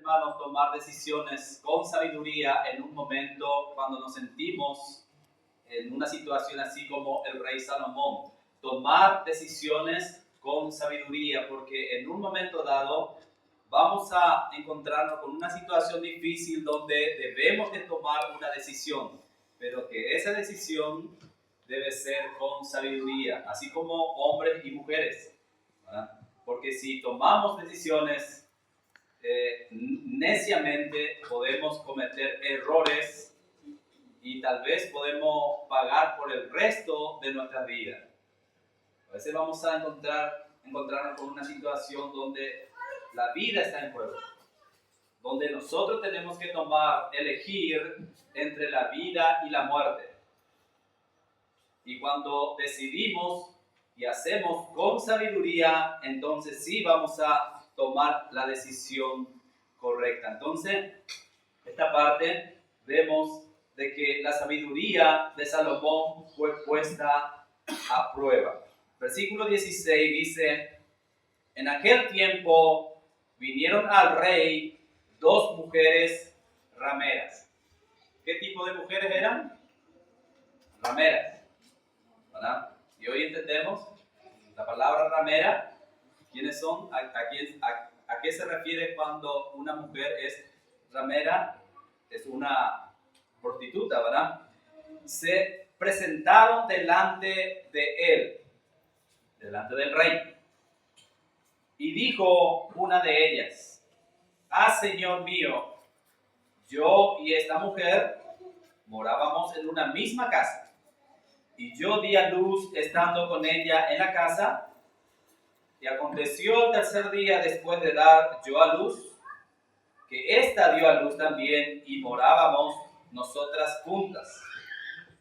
hermanos, tomar decisiones con sabiduría en un momento cuando nos sentimos en una situación así como el rey Salomón. Tomar decisiones con sabiduría, porque en un momento dado vamos a encontrarnos con una situación difícil donde debemos de tomar una decisión, pero que esa decisión debe ser con sabiduría, así como hombres y mujeres, ¿verdad? Porque si tomamos decisiones neciamente, podemos cometer errores y tal vez podemos pagar por el resto de nuestra vida. A veces vamos a encontrarnos con una situación donde la vida está en juego, donde nosotros tenemos que elegir entre la vida y la muerte. Y cuando decidimos y hacemos con sabiduría, entonces sí vamos a tomar la decisión correcta. Entonces, esta parte vemos de que la sabiduría de Salomón fue puesta a prueba. Versículo 16 dice: en aquel tiempo vinieron al rey 2 mujeres rameras. ¿Qué tipo de mujeres eran? Rameras, ¿verdad? Y hoy entendemos la palabra ramera. ¿Quiénes son? ¿A qué se refiere cuando una mujer es ramera? Es una prostituta, ¿verdad? Se presentaron delante de él, delante del rey. Y dijo una de ellas: ah, Señor mío, yo y esta mujer morábamos en una misma casa, y yo di a luz estando con ella en la casa, y aconteció el tercer día después de dar yo a luz, que ésta dio a luz también, y morábamos nosotras juntas.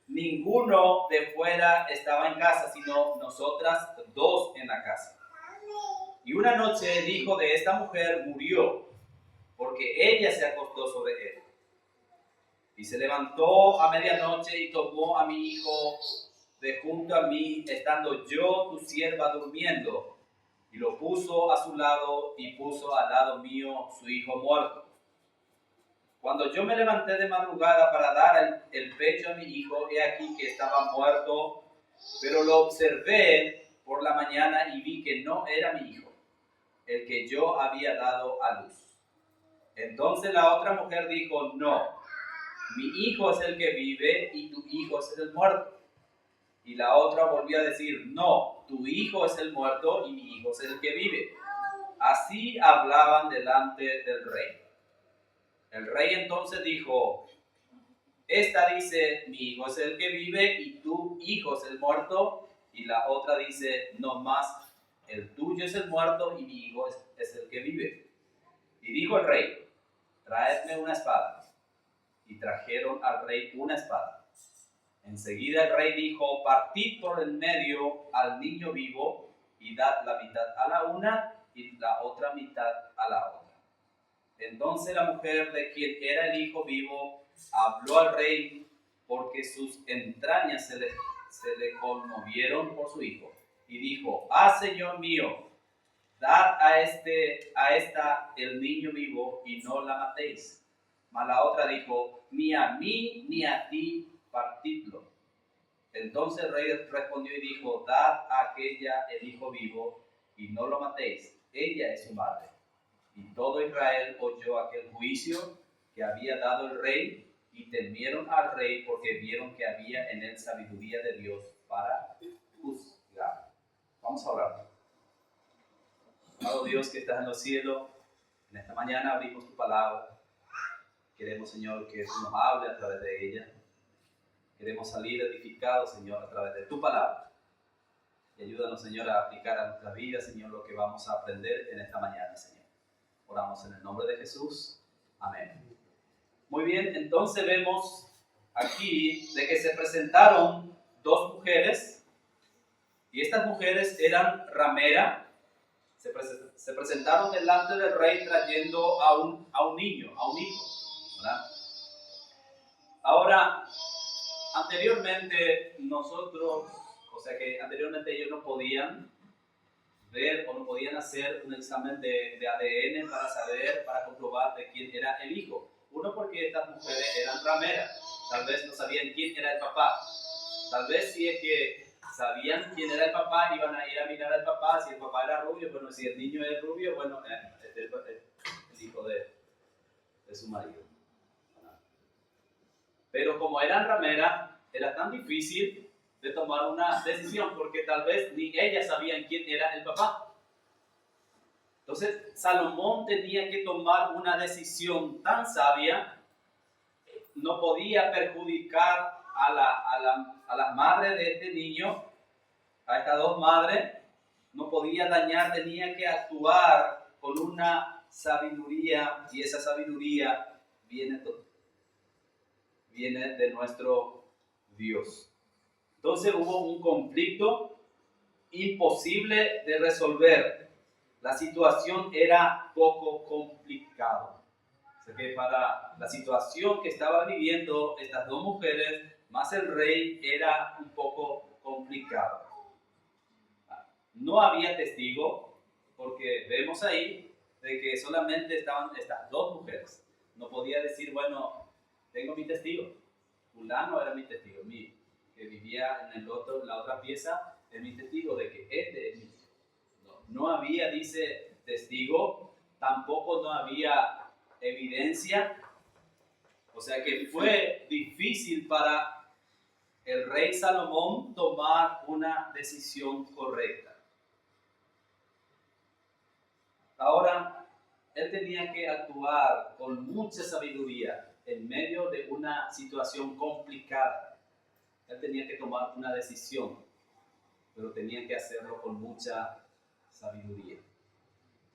Ninguno de fuera estaba en casa, sino nosotras 2 en la casa. Y una noche el hijo de esta mujer murió, porque ella se acostó sobre él. Y se levantó a medianoche y tomó a mi hijo de junto a mí, estando yo, tu sierva, durmiendo, y lo puso a su lado, y puso al lado mío su hijo muerto. Cuando yo me levanté de madrugada para dar el pecho a mi hijo, he aquí que estaba muerto, pero lo observé por la mañana y vi que no era mi hijo, el que yo había dado a luz. Entonces la otra mujer dijo: no, mi hijo es el que vive y tu hijo es el muerto. Y la otra volvió a decir: no, tu hijo es el muerto y mi hijo es el que vive. Así hablaban delante del rey. El rey entonces dijo: esta dice: mi hijo es el que vive y tu hijo es el muerto. Y la otra dice: no más, el tuyo es el muerto y mi hijo es el que vive. Y dijo el rey: traedme una espada. Y trajeron al rey una espada. Enseguida el rey dijo: partid por el medio al niño vivo y dad la mitad a la una y la otra mitad a la otra. Entonces la mujer de quien era el hijo vivo habló al rey, porque sus entrañas se le conmovieron por su hijo, y dijo: ah, Señor mío, dad a esta el niño vivo y no la matéis. Mas la otra dijo: ni a mí ni a ti partidlo. Entonces el rey respondió y dijo: dad a aquella el hijo vivo y no lo matéis, ella es su madre. Y todo Israel oyó aquel juicio que había dado el rey, y temieron al rey, porque vieron que había en él sabiduría de Dios para juzgar. Vamos a orar. Amado Dios que estás en los cielos, en esta mañana abrimos tu palabra. Queremos, Señor, que tú nos hables a través de ella. Queremos salir edificados, Señor, a través de tu palabra. Y ayúdanos, Señor, a aplicar a nuestra vida, Señor, lo que vamos a aprender en esta mañana, Señor. Oramos en el nombre de Jesús. Amén. Muy bien, entonces vemos aquí de que se presentaron 2 mujeres, y estas mujeres eran ramera. Se presentaron delante del rey trayendo a un niño, a un hijo, ¿verdad? Ahora, anteriormente ellos no podían ver o no podían hacer un examen de ADN para comprobar de quién era el hijo. Uno, porque estas mujeres eran rameras, tal vez no sabían quién era el papá. Tal vez si es que sabían quién era el papá, iban a ir a mirar al papá. Si el papá era rubio, bueno, si el niño es rubio, bueno, este es el hijo de su marido. Pero como eran rameras, era tan difícil de tomar una decisión, porque tal vez ni ellas sabían quién era el papá. Entonces, Salomón tenía que tomar una decisión tan sabia, no podía perjudicar a las madres de este niño, a estas dos madres, no podía dañar, tenía que actuar con una sabiduría, y esa sabiduría viene de nuestro Dios. Entonces hubo un conflicto imposible de resolver. La situación era poco complicada. Así que para la situación que estaban viviendo estas dos mujeres, más el rey, era un poco complicado. No había testigo, porque vemos ahí de que solamente estaban estas dos mujeres. No podía decir, bueno, tengo mi testigo. Fulano era mi testigo, que vivía en la otra pieza, es mi testigo de que este es mi testigo. No había, dice, testigo, tampoco no había evidencia. O sea que fue difícil para el rey Salomón tomar una decisión correcta. Ahora, él tenía que actuar con mucha sabiduría en medio de una situación complicada. Él tenía que tomar una decisión, pero tenía que hacerlo con mucha sabiduría.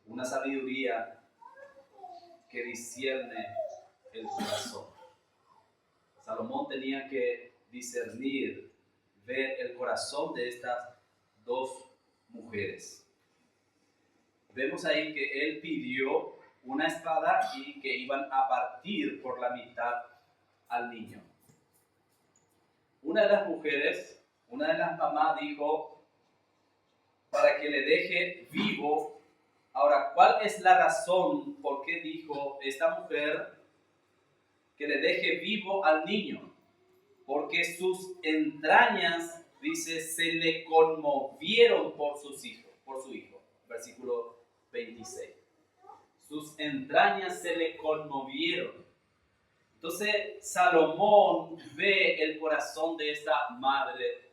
Una sabiduría que discierne el corazón. Salomón tenía que discernir, ver el corazón de estas dos mujeres. Vemos ahí que él pidió una espada y que iban a partir por la mitad al niño. Una de las mujeres, una de las mamás dijo, para que le deje vivo. Ahora, ¿cuál es la razón por qué dijo esta mujer que le deje vivo al niño? Porque sus entrañas, dice, se le conmovieron por su hijo. Versículo 26. Sus entrañas se le conmovieron. Entonces, Salomón ve el corazón de esta madre.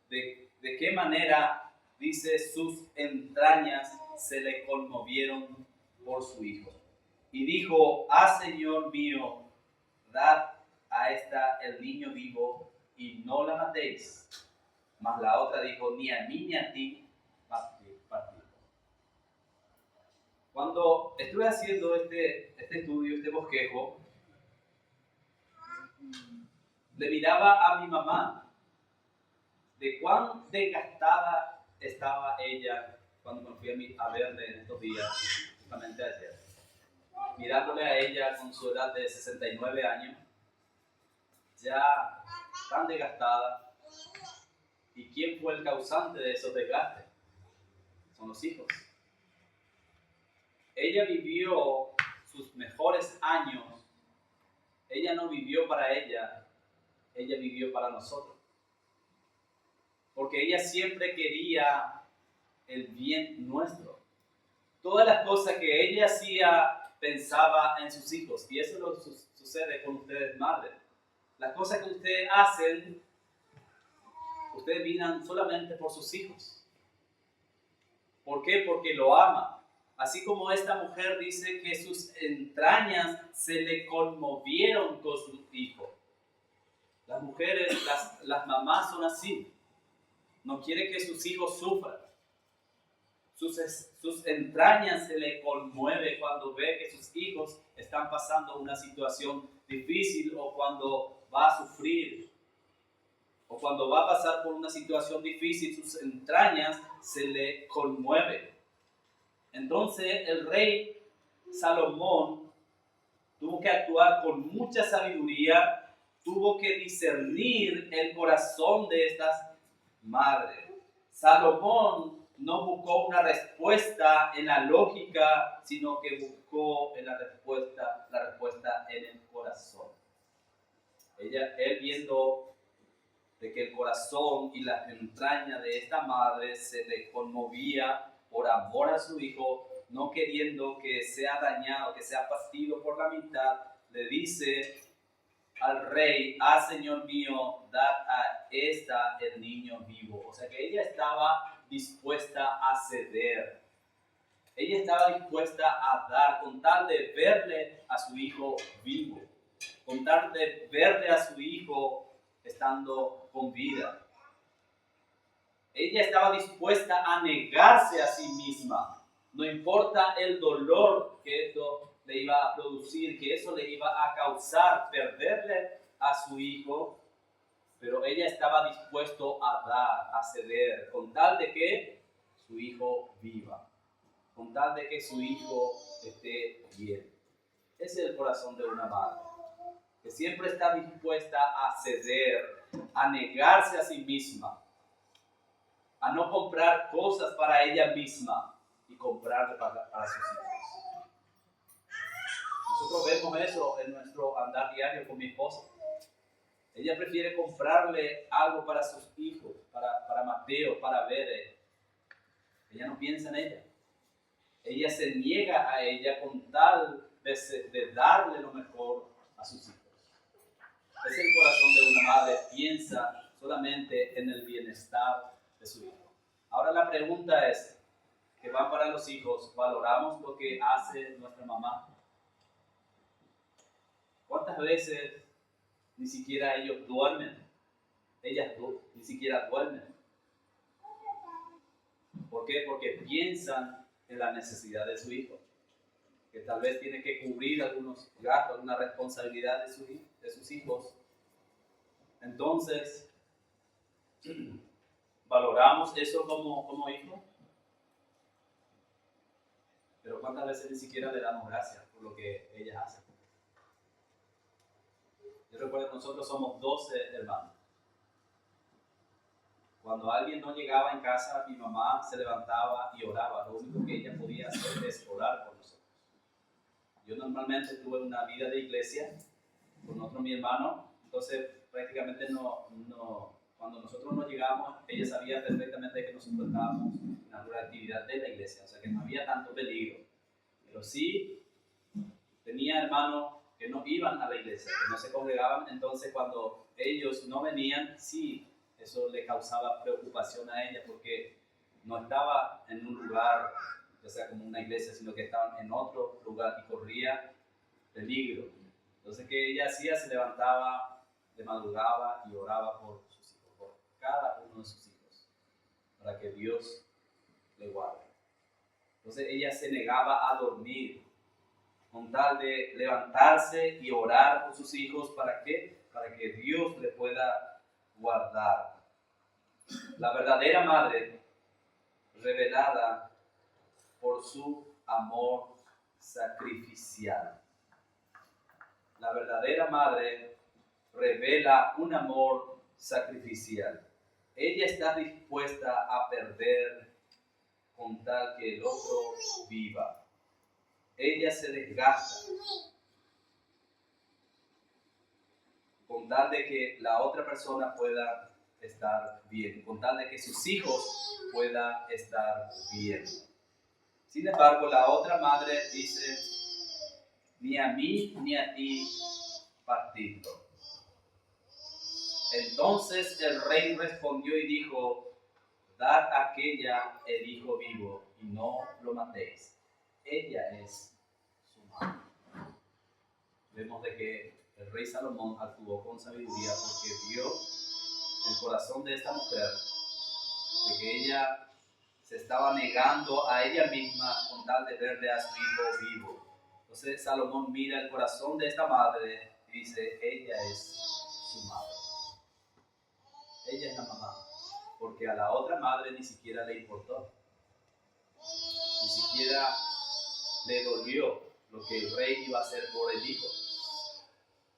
De qué manera, dice, sus entrañas se le conmovieron por su hijo. Y dijo, Señor mío, dad a esta el niño vivo y no la matéis. Mas la otra dijo, ni a mí ni a ti partir. Cuando estuve haciendo este estudio, este bosquejo, le miraba a mi mamá de cuán desgastada estaba ella cuando me fui a verle en estos días, justamente ayer. Mirándole a ella con su edad de 69 años, ya tan desgastada. ¿Y quién fue el causante de esos desgastes? Son los hijos. Ella vivió sus mejores años. Ella no vivió para ella vivió para nosotros. Porque ella siempre quería el bien nuestro. Todas las cosas que ella hacía, pensaba en sus hijos. Y eso lo sucede con ustedes, madres. Las cosas que ustedes hacen, ustedes miran solamente por sus hijos. ¿Por qué? Porque lo ama. Así como esta mujer dice que sus entrañas se le conmovieron con su hijo. Las mujeres, las mamás son así. No quiere que sus hijos sufran. Sus entrañas se le conmueve cuando ve que sus hijos están pasando una situación difícil o cuando va a sufrir o cuando va a pasar por una situación difícil, sus entrañas se le conmueven. Entonces el rey Salomón tuvo que actuar con mucha sabiduría, tuvo que discernir el corazón de estas madres. Salomón no buscó una respuesta en la lógica, sino que buscó en la respuesta en el corazón. Él viendo de que el corazón y la entraña de esta madre se le conmovía por amor a su hijo, no queriendo que sea dañado, que sea partido por la mitad, le dice al rey: Señor mío, dad a esta el niño vivo. O sea que ella estaba dispuesta a ceder. Ella estaba dispuesta a dar con tal de verle a su hijo vivo, con tal de verle a su hijo estando con vida. Ella estaba dispuesta a negarse a sí misma. No importa el dolor que esto le iba a producir, que eso le iba a causar perderle a su hijo, pero ella estaba dispuesta a dar, a ceder, con tal de que su hijo viva, con tal de que su hijo esté bien. Ese es el corazón de una madre, que siempre está dispuesta a ceder, a negarse a sí misma, a no comprar cosas para ella misma y comprarle para sus hijos. Nosotros vemos eso en nuestro andar diario con mi esposa. Ella prefiere comprarle algo para sus hijos, para Mateo, para Bere. Ella no piensa en ella. Ella se niega a ella con tal de darle lo mejor a sus hijos. Es el corazón de una madre, piensa solamente en el bienestar de su hijo. Ahora la pregunta es, que va para los hijos, ¿valoramos lo que hace nuestra mamá? ¿Cuántas veces ni siquiera ellos duermen? Ellas ni siquiera duermen. ¿Por qué? Porque piensan en la necesidad de su hijo, que tal vez tiene que cubrir algunos gastos, alguna responsabilidad de sus hijos. Entonces, ¿valoramos eso como hijo? Pero ¿cuántas veces ni siquiera le damos gracias por lo que ellas hacen? Yo recuerdo que nosotros somos 12 hermanos. Cuando alguien no llegaba en casa, mi mamá se levantaba y oraba. Lo único que ella podía hacer es orar por nosotros. Yo normalmente tuve una vida de iglesia con otro mi hermano, entonces prácticamente cuando nosotros no llegábamos, ella sabía perfectamente que nosotros estábamos en alguna actividad de la iglesia, o sea que no había tanto peligro. Pero sí tenía hermanos que no iban a la iglesia, que no se congregaban, entonces cuando ellos no venían, sí, eso le causaba preocupación a ella porque no estaba en un lugar, o sea, como una iglesia, sino que estaban en otro lugar y corría peligro. Entonces, ¿qué ella hacía? Se levantaba de madrugada y oraba por sus hijos, por cada uno de sus hijos, para que Dios le guarde. Entonces, ella se negaba a dormir con tal de levantarse y orar por sus hijos. ¿Para qué? Para que Dios le pueda guardar. La verdadera madre, revelada por su amor sacrificial. La verdadera madre revela un amor sacrificial. Ella está dispuesta a perder con tal que el otro viva. Ella se desgasta con tal de que la otra persona pueda estar bien, con tal de que sus hijos puedan estar bien. Sin embargo, la otra madre dice: ni a mí ni a ti partidlo. Entonces el rey respondió y dijo: dad a aquella el hijo vivo y no lo matéis. Ella es su madre. Vemos de que el rey Salomón actuó con sabiduría porque vio el corazón de esta mujer, de que ella se estaba negando a ella misma con tal de verle a su hijo vivo. Entonces Salomón mira el corazón de esta madre y dice: ella es su madre. Ella es la mamá. Porque a la otra madre ni siquiera le importó. Ni siquiera le dolió lo que el rey iba a hacer por el hijo.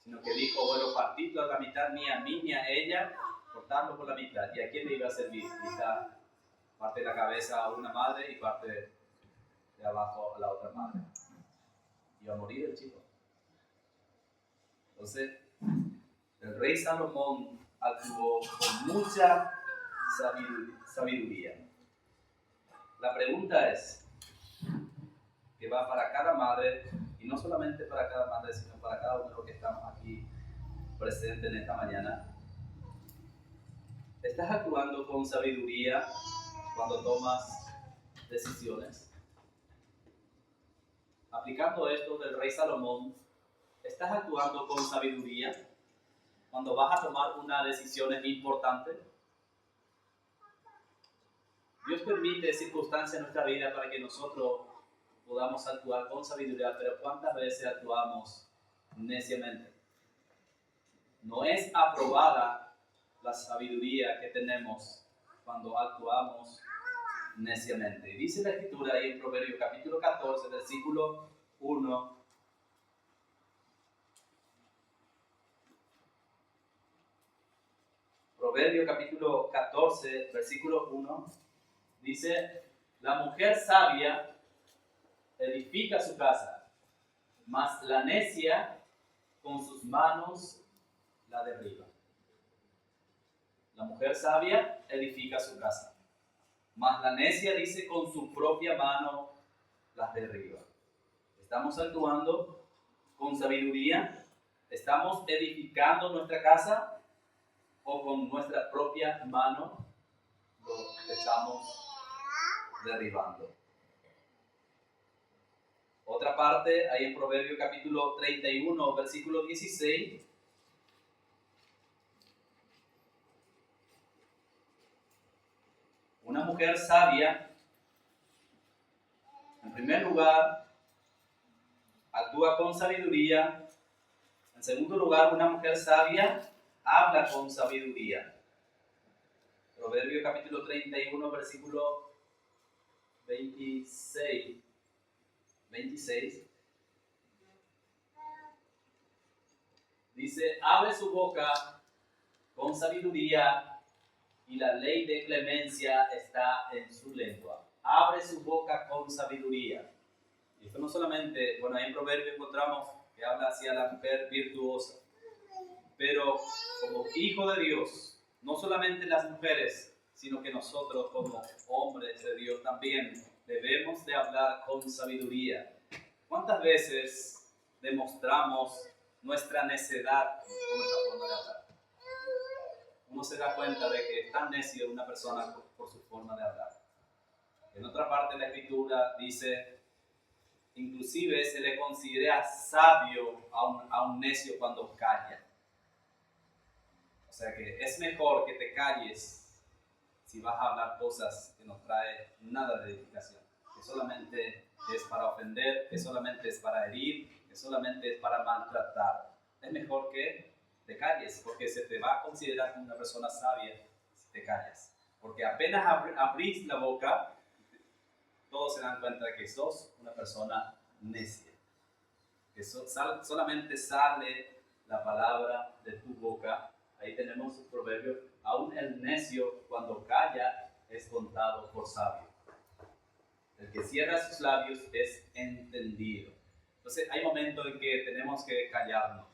Sino que dijo: bueno, partidlo a la mitad, ni a mí ni a ella, cortarlo por la mitad. ¿Y a quién le iba a servir? Quizá parte de la cabeza a una madre y parte de abajo a la otra madre. Iba a morir el chico. Entonces, el rey Salomón actuó con mucha sabiduría. La pregunta es, que va para cada madre, y no solamente para cada madre, sino para cada uno de los que estamos aquí presentes en esta mañana. ¿Estás actuando con sabiduría cuando tomas decisiones? Aplicando esto del rey Salomón, ¿estás actuando con sabiduría cuando vas a tomar una decisión importante? Dios permite circunstancias en nuestra vida para que nosotros podamos actuar con sabiduría, pero ¿cuántas veces actuamos neciamente? No es aprobada la sabiduría que tenemos cuando actuamos neciamente. Dice la Escritura ahí en Proverbios capítulo 14, versículo 1. Proverbios capítulo 14, versículo 1. Dice, la mujer sabia edifica su casa, mas la necia con sus manos la derriba. La mujer sabia edifica su casa, mas la necia, dice, con su propia mano las derriba. ¿Estamos actuando con sabiduría? ¿Estamos edificando nuestra casa o con nuestra propia mano lo estamos derribando? Otra parte, ahí en Proverbios capítulo 31, versículo 16. Una mujer sabia, en primer lugar, actúa con sabiduría. En segundo lugar, una mujer sabia habla con sabiduría. Proverbios capítulo 31, versículo 26. Dice, abre su boca con sabiduría y la ley de clemencia está en su lengua. Abre su boca con sabiduría. Y esto no solamente, bueno, ahí en Proverbios encontramos que habla hacia la mujer virtuosa, pero como hijo de Dios, no solamente las mujeres, sino que nosotros como hombres de Dios también debemos de hablar con sabiduría. ¿Cuántas veces demostramos nuestra necedad con nuestra forma de hablar? Uno se da cuenta de que es tan necio una persona por su forma de hablar. En otra parte de la Escritura dice, inclusive se le considera sabio a un necio cuando calla. O sea que es mejor que te calles si vas a hablar cosas que no trae nada de edificación, que solamente es para ofender, que solamente es para herir, que solamente es para maltratar. Es mejor que te calles, porque se te va a considerar como una persona sabia si te callas. Porque apenas abrís la boca, todos se dan cuenta de que sos una persona necia. Que solamente sale la palabra de tu boca. Ahí tenemos el proverbio, aún el necio cuando calla es contado por sabio. El que cierra sus labios es entendido. Entonces hay momentos en que tenemos que callarnos.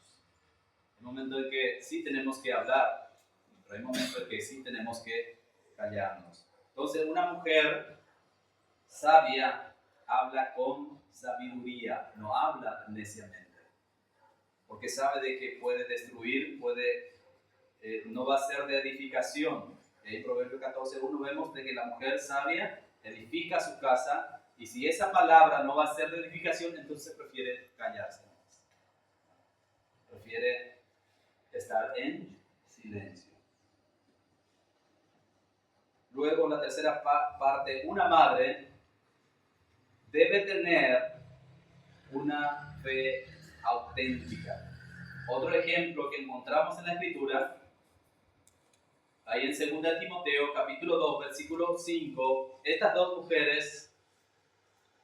Hay momentos en que sí tenemos que hablar, pero hay momentos en que sí tenemos que callarnos. Entonces una mujer sabia habla con sabiduría, no habla neciamente, porque sabe de que puede destruir, no va a ser de edificación. En Proverbios 14:1 vemos de que la mujer sabia edifica su casa, y si esa palabra no va a ser de edificación, entonces prefiere callarse. Prefiere estar en silencio. Luego, la tercera parte, una madre debe tener una fe auténtica. Otro ejemplo que encontramos en la Escritura, ahí en 2 Timoteo capítulo 2, versículo 5, estas dos mujeres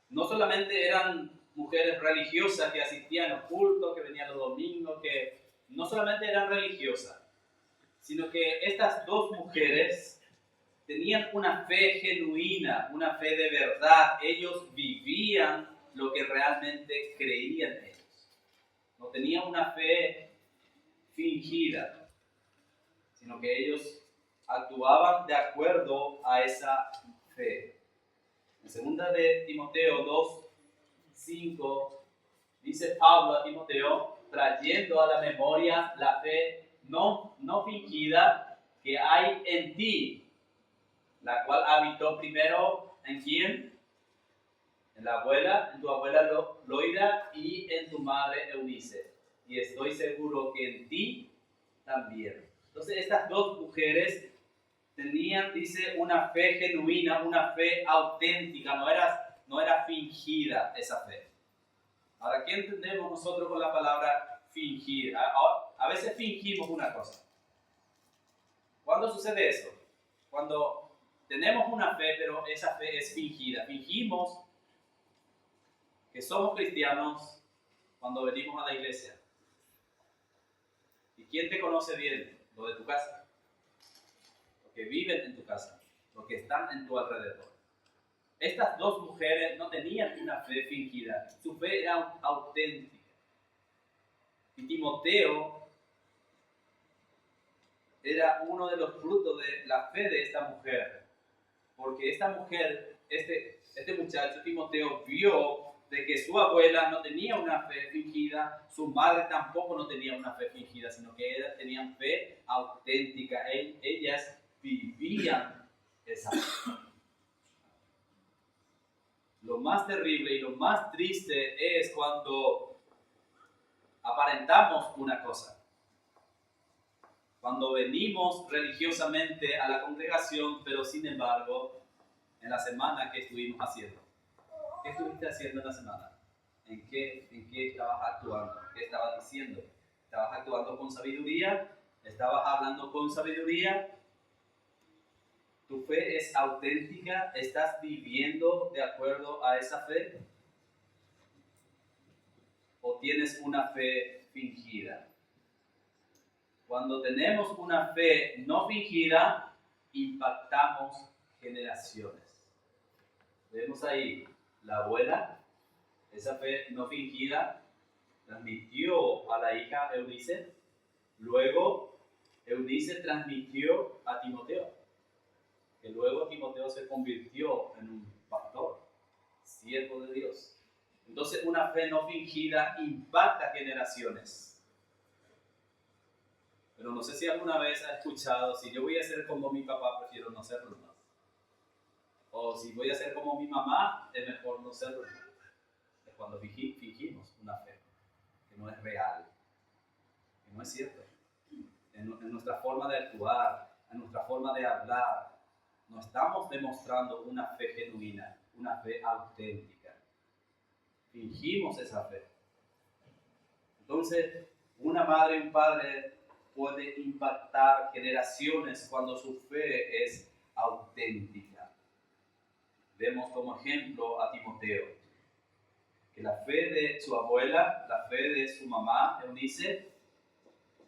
no solamente eran mujeres religiosas que asistían a los cultos, que venían los domingos, que no solamente eran religiosas, sino que estas dos mujeres tenían una fe genuina, una fe de verdad. Ellos vivían lo que realmente creían ellos. No tenían una fe fingida, sino que ellos actuaban de acuerdo a esa fe. En 2 de Timoteo 2:5 dice Pablo a Timoteo, trayendo a la memoria la fe no fingida que hay en ti, la cual habitó primero ¿en quién? En tu abuela Loida y en tu madre Eunice. Y estoy seguro que en ti también. Entonces estas dos mujeres tenían, dice, una fe genuina, una fe auténtica, no era fingida esa fe. Ahora, ¿qué entendemos nosotros con la palabra fingir? A veces fingimos una cosa. ¿Cuándo sucede eso? Cuando tenemos una fe, pero esa fe es fingida. Fingimos que somos cristianos cuando venimos a la iglesia. ¿Y quién te conoce bien? Lo de tu casa. Los que viven en tu casa. Los que están en tu alrededor. Estas dos mujeres no tenían una fe fingida. Su fe era auténtica. Y Timoteo era uno de los frutos de la fe de esta mujer. Porque esta mujer, este muchacho Timoteo, vio de que su abuela no tenía una fe fingida, su madre tampoco no tenía una fe fingida, sino que ellas tenían fe auténtica. Ellas vivían esa fe. Lo más terrible y lo más triste es cuando aparentamos una cosa. Cuando venimos religiosamente a la congregación, pero sin embargo, en la semana, ¿qué estuvimos haciendo? ¿Qué estuviste haciendo en la semana? ¿En qué estabas actuando? ¿Qué estabas diciendo? ¿Estabas actuando con sabiduría? ¿Estabas hablando con sabiduría? ¿Tu fe es auténtica? ¿Estás viviendo de acuerdo a esa fe? ¿O tienes una fe fingida? Cuando tenemos una fe no fingida, impactamos generaciones. Vemos ahí la abuela, esa fe no fingida, transmitió a la hija Eunice. Luego, Eunice transmitió a Timoteo. Que luego Timoteo se convirtió en un pastor, siervo de Dios. Entonces, una fe no fingida impacta generaciones. Pero no sé si alguna vez has escuchado, si yo voy a ser como mi papá, prefiero no serlo más. O si voy a ser como mi mamá, es mejor no serlo más. Es cuando fingimos una fe que no es real, que no es cierto. En nuestra forma de actuar, en nuestra forma de hablar, no estamos demostrando una fe genuina, una fe auténtica. Fingimos esa fe. Entonces, una madre y un padre puede impactar generaciones cuando su fe es auténtica. Vemos como ejemplo a Timoteo, que la fe de su abuela, la fe de su mamá, Eunice,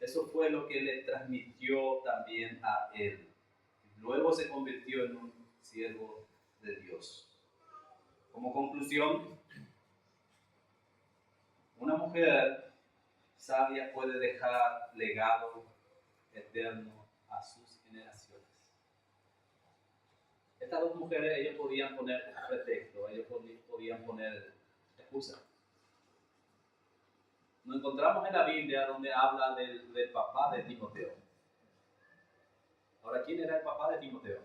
eso fue lo que le transmitió también a él. Luego se convirtió en un siervo de Dios. Como conclusión, una mujer sabia puede dejar legado eterno a sus generaciones. Estas dos mujeres, ellos podían poner pretexto, ellos podían poner excusa. Nos encontramos en la Biblia donde habla del papá de Timoteo. Ahora, ¿quién era el papá de Timoteo?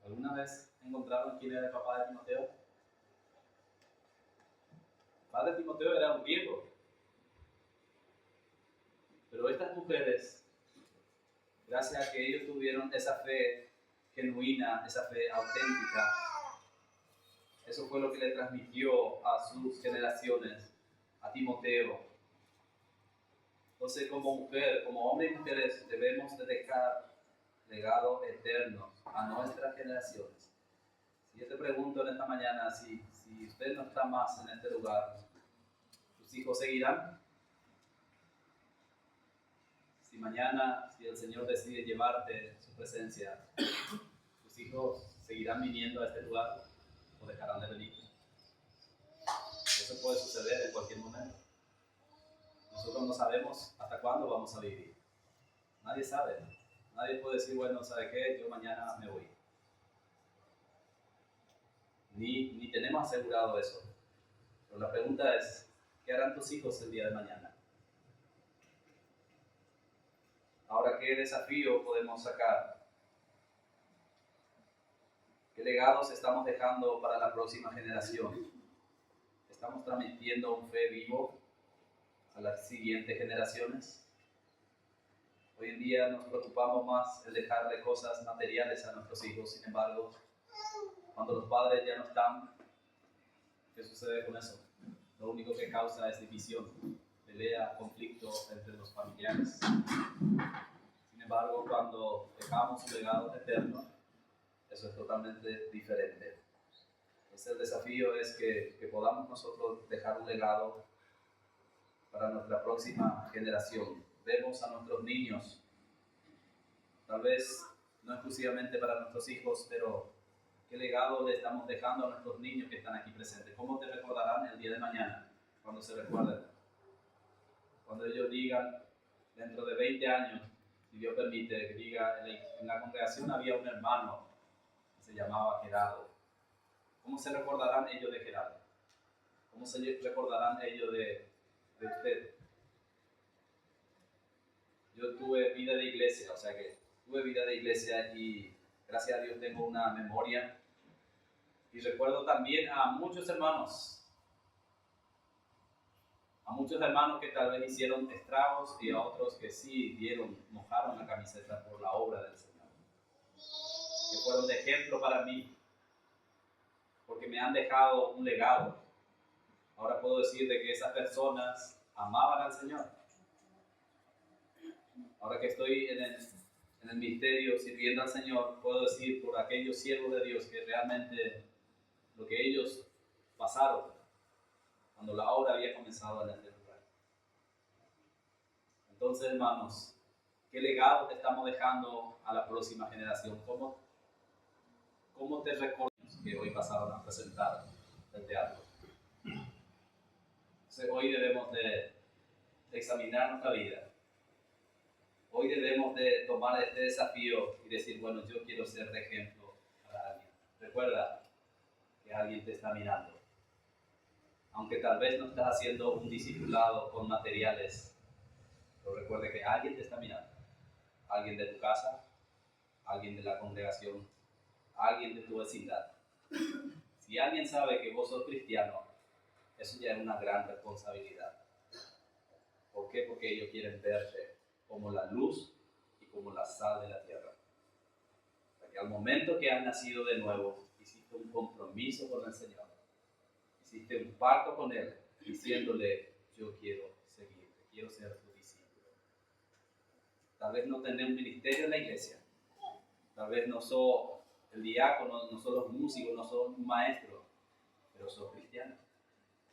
¿Alguna vez encontraron quién era el papá de Timoteo? El padre de Timoteo era un griego. Pero estas mujeres, gracias a que ellos tuvieron esa fe genuina, esa fe auténtica, eso fue lo que le transmitió a sus generaciones, a Timoteo. Entonces, como mujer, como hombres y mujeres, debemos de dejar legado eterno a nuestras generaciones. Si yo te pregunto en esta mañana, si usted no está más en este lugar, ¿tus hijos seguirán? Si mañana, si el Señor decide llevarte su presencia, ¿tus ¿Tus hijos seguirán viniendo a este lugar o dejarán de venir? Eso puede suceder en cualquier momento. Nosotros no sabemos hasta cuándo vamos a vivir. Nadie sabe. Nadie puede decir, bueno, ¿sabe qué? Yo mañana me voy. Ni tenemos asegurado eso. Pero la pregunta es, ¿qué harán tus hijos el día de mañana? Ahora, ¿qué desafío podemos sacar? ¿Qué legados estamos dejando para la próxima generación? ¿Estamos transmitiendo un fe vivo a las siguientes generaciones? Hoy en día nos preocupamos más en dejarle cosas materiales a nuestros hijos. Sin embargo, cuando los padres ya no están, ¿qué sucede con eso? Lo único que causa es división, pelea, conflicto entre los familiares. Sin embargo, cuando dejamos un legado eterno, eso es totalmente diferente. El desafío es que podamos nosotros dejar un legado para nuestra próxima generación. Vemos a nuestros niños, tal vez no exclusivamente para nuestros hijos, pero ¿qué legado le estamos dejando a nuestros niños que están aquí presentes? ¿Cómo te recordarán el día de mañana, cuando se recuerden? Cuando ellos digan, dentro de 20 años, si Dios permite, que diga, en la congregación había un hermano que se llamaba Gerardo. ¿Cómo se recordarán ellos de Gerardo? ¿Cómo se recordarán ellos de usted? Yo tuve vida de iglesia, y gracias a Dios tengo una memoria. Y recuerdo también a muchos hermanos que tal vez hicieron estragos y a otros que sí mojaron la camiseta por la obra del Señor. Que fueron de ejemplo para mí, porque me han dejado un legado. Ahora puedo decir de que esas personas amaban al Señor. Ahora que estoy en el ministerio sirviendo al Señor, puedo decir por aquellos siervos de Dios que realmente lo que ellos pasaron cuando la obra había comenzado en este lugar. Entonces, hermanos, ¿qué legado te estamos dejando a la próxima generación? ¿Cómo te recuerdas que hoy pasaron a presentar el teatro? Entonces, hoy debemos de examinar nuestra vida. Hoy debemos de tomar este desafío y decir, bueno, yo quiero ser de ejemplo para alguien. Recuerda que alguien te está mirando. Aunque tal vez no estás haciendo un discipulado con materiales, pero recuerda que alguien te está mirando. Alguien de tu casa, alguien de la congregación, alguien de tu vecindad. Si alguien sabe que vos sos cristiano, eso ya es una gran responsabilidad. ¿Por qué? Porque ellos quieren verte como la luz y como la sal de la tierra. Para que al momento que has nacido de nuevo, hiciste un compromiso con el Señor. Hiciste un pacto con Él, diciéndole, yo quiero seguirte, quiero ser tu discípulo. Tal vez no tenés un ministerio en la iglesia. Tal vez no sos el diácono, no sos los músicos, no sos un maestro, pero sos cristiano.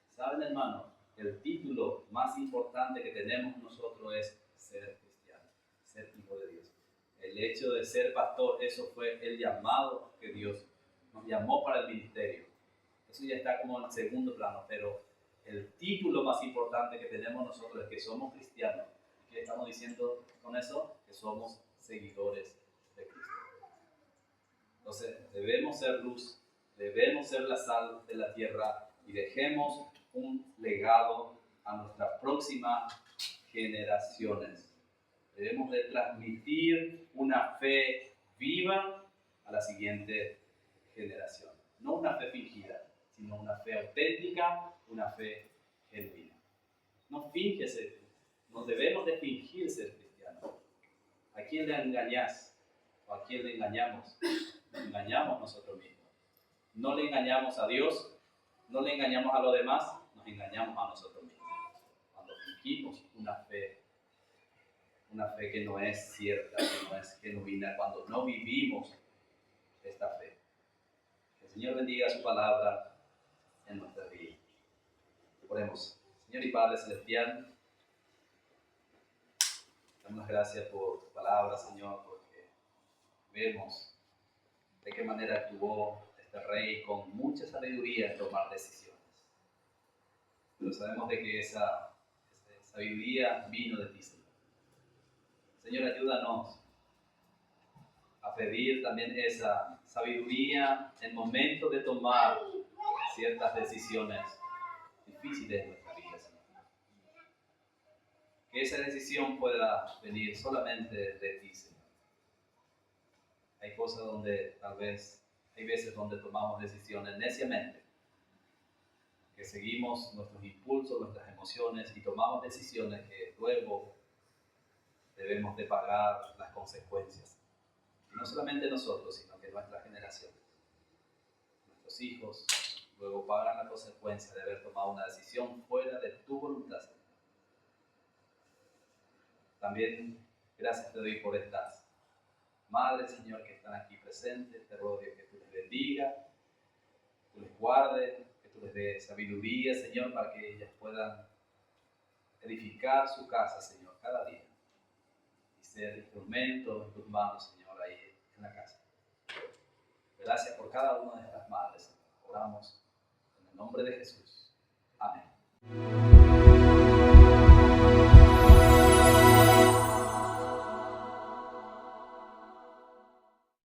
¿Saben, hermano? El título más importante que tenemos nosotros es ser cristiano, ser hijo de Dios. El hecho de ser pastor, eso fue el llamado que Dios nos llamó para el ministerio. Eso ya está como en el segundo plano, pero el título más importante que tenemos nosotros es que somos cristianos. ¿Qué estamos diciendo con eso? Que somos seguidores de Cristo. Entonces, debemos ser luz, debemos ser la sal de la tierra y dejemos un legado a nuestras próximas generaciones. Debemos de transmitir una fe viva a la siguiente generación. No una fe fingida, sino una fe auténtica, una fe genuina. No debemos de fingir ser cristianos. ¿A quién le engañás? ¿O a quién le engañamos? Nos engañamos nosotros mismos. No le engañamos a Dios, no le engañamos a los demás, nos engañamos a nosotros mismos. Cuando fingimos una fe que no es cierta, que no es genuina, cuando no vivimos esta fe. Que el Señor bendiga su palabra en nuestra vida. Oremos. Señor y Padre Celestial, damos las gracias por tu palabra, Señor, porque vemos de qué manera actuó este rey con mucha sabiduría en tomar decisiones. Pero sabemos de que esa sabiduría vino de ti, Señor. Señor, ayúdanos a pedir también esa sabiduría en momento de tomar ciertas decisiones difíciles en nuestra vida, Señor. Que esa decisión pueda venir solamente de ti, Señor. Hay cosas donde tal vez, hay veces donde tomamos decisiones neciamente, que seguimos nuestros impulsos, nuestras emociones y tomamos decisiones que luego debemos de pagar las consecuencias. Y no solamente nosotros, sino que nuestras generaciones, nuestros hijos, luego pagan la consecuencia de haber tomado una decisión fuera de tu voluntad, Señor. También gracias te doy por estas madres, Señor, que están aquí presentes. Te ruego que tú les bendiga, que tú les guardes, que tú les des sabiduría, Señor, para que ellas puedan edificar su casa, Señor, cada día y ser instrumentos en tus manos, Señor, ahí en la casa. Gracias por cada una de estas madres, Señor. Oramos en el nombre de Jesús.